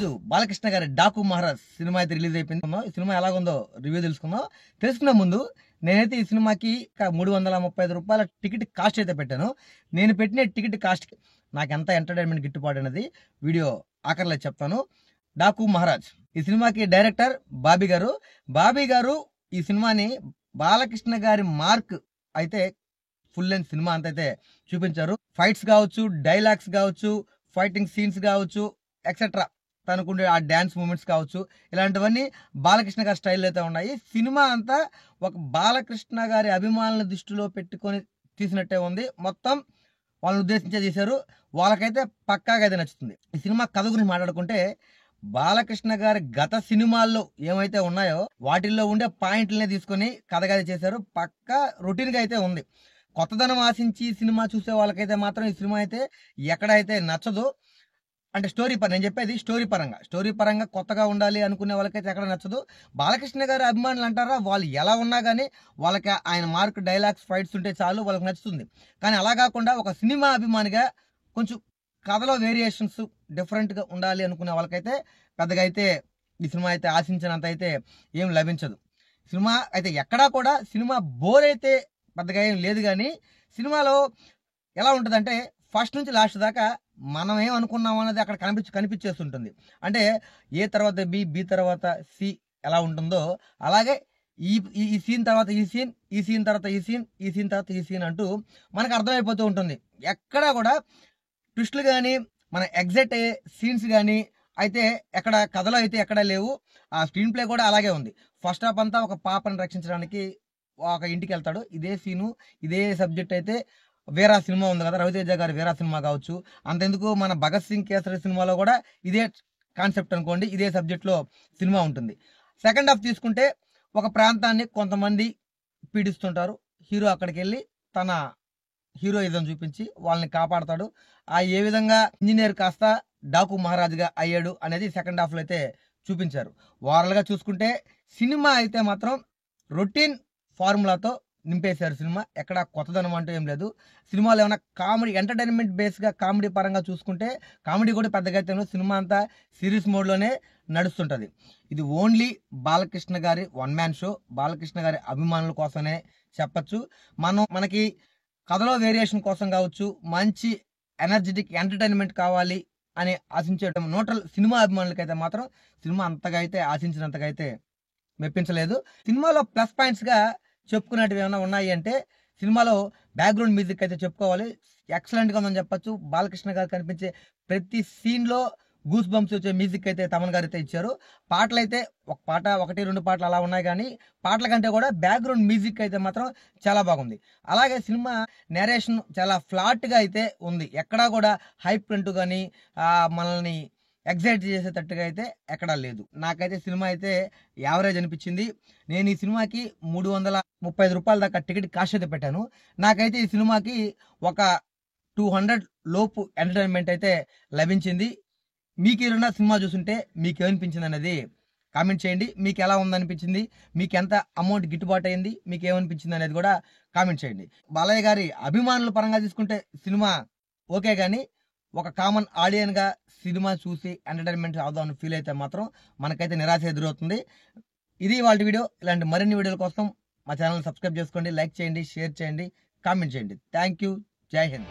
రోజు బాలకృష్ణ గారి డాకు మహారాజ్ సినిమా అయితే రిలీజ్ అయిపోయింది. ఈ సినిమా ఎలాగుందో రివ్యూ తెలుసుకుందాం. తెలుసుకునే ముందు నేనైతే ఈ సినిమాకి 335 రూపాయల టికెట్ కాస్ట్ అయితే పెట్టాను. నేను పెట్టిన టికెట్ కాస్ట్ నాకు ఎంత ఎంటర్టైన్మెంట్ గిట్టుబాటు అనేది వీడియో ఆఖరిలో చెప్తాను. డాకు మహారాజ్ ఈ సినిమాకి డైరెక్టర్ బాబీ గారు. బాబీ గారు ఈ సినిమాని బాలకృష్ణ గారి మార్క్ అయితే ఫుల్ లెంత్ సినిమా అంత అయితే చూపించారు. ఫైట్స్ కావచ్చు, డైలాగ్స్ కావచ్చు, ఫైటింగ్ సీన్స్ కావచ్చు, ఎక్సెట్రా తనకుండే ఆ డ్యాన్స్ మూమెంట్స్ కావచ్చు, ఇలాంటివన్నీ బాలకృష్ణ గారి స్టైల్ అయితే ఉన్నాయి. సినిమా అంతా ఒక బాలకృష్ణ గారి అభిమానుల దృష్టిలో పెట్టుకొని తీసినట్టే ఉంది. మొత్తం వాళ్ళని ఉద్దేశించే చేశారు. వాళ్ళకైతే పక్కాగా అయితే నచ్చుతుంది. ఈ సినిమా కథ గురించి మాట్లాడుకుంటే బాలకృష్ణ గారి గత సినిమాల్లో ఏమైతే ఉన్నాయో వాటిల్లో ఉండే పాయింట్లనే తీసుకొని కథగా చేశారు. పక్కా రొటీన్గా అయితే ఉంది. కొత్తదనం ఆశించి సినిమా చూసే వాళ్ళకైతే మాత్రం ఈ సినిమా అయితే ఎక్కడైతే నచ్చదు. అంటే నేను చెప్పేది స్టోరీ పరంగా కొత్తగా ఉండాలి అనుకునే వాళ్ళకైతే ఎక్కడ నచ్చదు. బాలకృష్ణ గారి అభిమానులు అంటారా, వాళ్ళు ఎలా ఉన్నా కానీ వాళ్ళకి ఆయన మార్క్, డైలాగ్స్, ఫైట్స్ ఉంటే చాలు వాళ్ళకి నచ్చుతుంది. కానీ అలా కాకుండా ఒక సినిమా అభిమానిగా కొంచెం కథలో వేరియేషన్స్ డిఫరెంట్గా ఉండాలి అనుకునే వాళ్ళకైతే పెద్దగా అయితే ఈ సినిమా అయితే ఆశించినంత అయితే ఏం లభించదు. సినిమా అయితే ఎక్కడా కూడా సినిమా బోర్ అయితే పెద్దగా ఏం లేదు. కానీ సినిమాలో ఎలా ఉంటుందంటే ఫస్ట్ నుంచి లాస్ట్ దాకా మనం ఏమనుకున్నాం అనేది అక్కడ కనిపించేస్తుంటుంది. అంటే ఏ తర్వాత బి తర్వాత సి ఎలా ఉంటుందో అలాగే ఈ సీన్ తర్వాత ఈ సీన్ తర్వాత ఈ సీన్ తర్వాత ఈ సీన్ అంటూ మనకు అర్థమైపోతూ ఉంటుంది. ఎక్కడా కూడా ట్విస్టులు కానీ మన ఎగ్జాక్ట్ అయ్యే సీన్స్ కానీ అయితే ఎక్కడ కథలో అయితే ఎక్కడా లేవు. ఆ స్క్రీన్ ప్లే కూడా అలాగే ఉంది. ఫస్ట్ హాఫ్ అంతా ఒక పాపను రక్షించడానికి ఒక ఇంటికి వెళ్తాడు. ఇదే సీను, ఇదే సబ్జెక్ట్ అయితే వీరా సినిమా ఉంది కదా, రవితేజ గారి వీరా సినిమా కావచ్చు, అంతెందుకు మన భగత్ సింగ్ కేసరి సినిమాలో కూడా ఇదే కాన్సెప్ట్ అనుకోండి, ఇదే సబ్జెక్ట్లో సినిమా ఉంటుంది. సెకండ్ హాఫ్ తీసుకుంటే ఒక ప్రాంతాన్ని కొంతమంది పీడిస్తుంటారు. హీరో అక్కడికి వెళ్ళి తన హీరోయిజం చూపించి వాళ్ళని కాపాడతాడు. ఆ ఏ విధంగా ఇంజనీర్ కాస్త డాకు మహారాజ్గా అయ్యాడు అనేది సెకండ్ హాఫ్లో అయితే చూపించారు. ఓవరాల్గా చూసుకుంటే సినిమా అయితే మాత్రం రొటీన్ ఫార్ములాతో నింపేశారు. సినిమా ఎక్కడ కొత్తదనం అంటూ ఏం లేదు. సినిమాలో ఏమైనా కామెడీ, ఎంటర్టైన్మెంట్ బేస్గా కామెడీ పరంగా చూసుకుంటే కామెడీ కూడా పెద్దగా అయితే సినిమా అంతా సిరీస్ మోడ్లోనే నడుస్తుంటుంది. ఇది ఓన్లీ బాలకృష్ణ గారి వన్ మ్యాన్ షో. బాలకృష్ణ గారి అభిమానుల కోసమే చెప్పచ్చు. మనకి కథలో వేరియేషన్ కోసం కావచ్చు, మంచి ఎనర్జెటిక్ ఎంటర్టైన్మెంట్ కావాలి అని ఆశించడం న్యూట్రల్ సినిమా అభిమానులకైతే మాత్రం సినిమా అంతగా అయితే ఆశించినంతగా అయితే మెప్పించలేదు. సినిమాలో ప్లస్ పాయింట్స్గా చెప్పుకునేటివి ఏమైనా ఉన్నాయి అంటే సినిమాలో బ్యాక్గ్రౌండ్ మ్యూజిక్ అయితే చెప్పుకోవాలి. ఎక్సలెంట్గా ఉందని చెప్పచ్చు. బాలకృష్ణ గారు కనిపించే ప్రతి సీన్లో గూస్ బంప్స్ వచ్చే మ్యూజిక్ అయితే తమన్ గారు అయితే ఇచ్చారు. పాటలు అయితే ఒక పాట, 1-2 పాటలు అలా ఉన్నాయి. కానీ పాటల కంటే కూడా బ్యాక్గ్రౌండ్ మ్యూజిక్ అయితే మాత్రం చాలా బాగుంది. అలాగే సినిమా నేరేషన్ చాలా ఫ్లాట్గా అయితే ఉంది. ఎక్కడా కూడా హైప్ అంటూ కానీ మనల్ని ఎగ్జైట్ చేసేటట్టుగా అయితే ఎక్కడా లేదు. నాకైతే సినిమా అయితే యావరేజ్ అనిపించింది. నేను ఈ సినిమాకి 335 రూపాయల దాకా టికెట్ కాస్ట్ అయితే పెట్టాను. నాకైతే ఈ సినిమాకి ఒక 200 లోపు ఎంటర్టైన్మెంట్ అయితే లభించింది. మీకు ఏదైనా సినిమా చూస్తుంటే మీకు ఏమనిపించింది అనేది కామెంట్ చేయండి. మీకు ఎలా ఉందనిపించింది, మీకు ఎంత అమౌంట్ గిట్టుబాటు అయింది, మీకు ఏమనిపించింది అనేది కూడా కామెంట్ చేయండి. బాలయ్య గారి అభిమానుల పరంగా తీసుకుంటే సినిమా ఓకే, కానీ ఒక కామన్ ఆడియన్గా సినిమా చూసి ఎంటర్టైన్మెంట్ అవుదామని ఫీల్ అయితే మాత్రం మనకైతే నిరాశ ఎదురవుతుంది. ఇది వాళ్ళ వీడియో. ఇలాంటి మరిన్ని వీడియోల కోసం మా ఛానల్ సబ్స్క్రైబ్ చేసుకోండి, లైక్ చేయండి, షేర్ చేయండి, కామెంట్ చేయండి. Thank you. జై హింద్.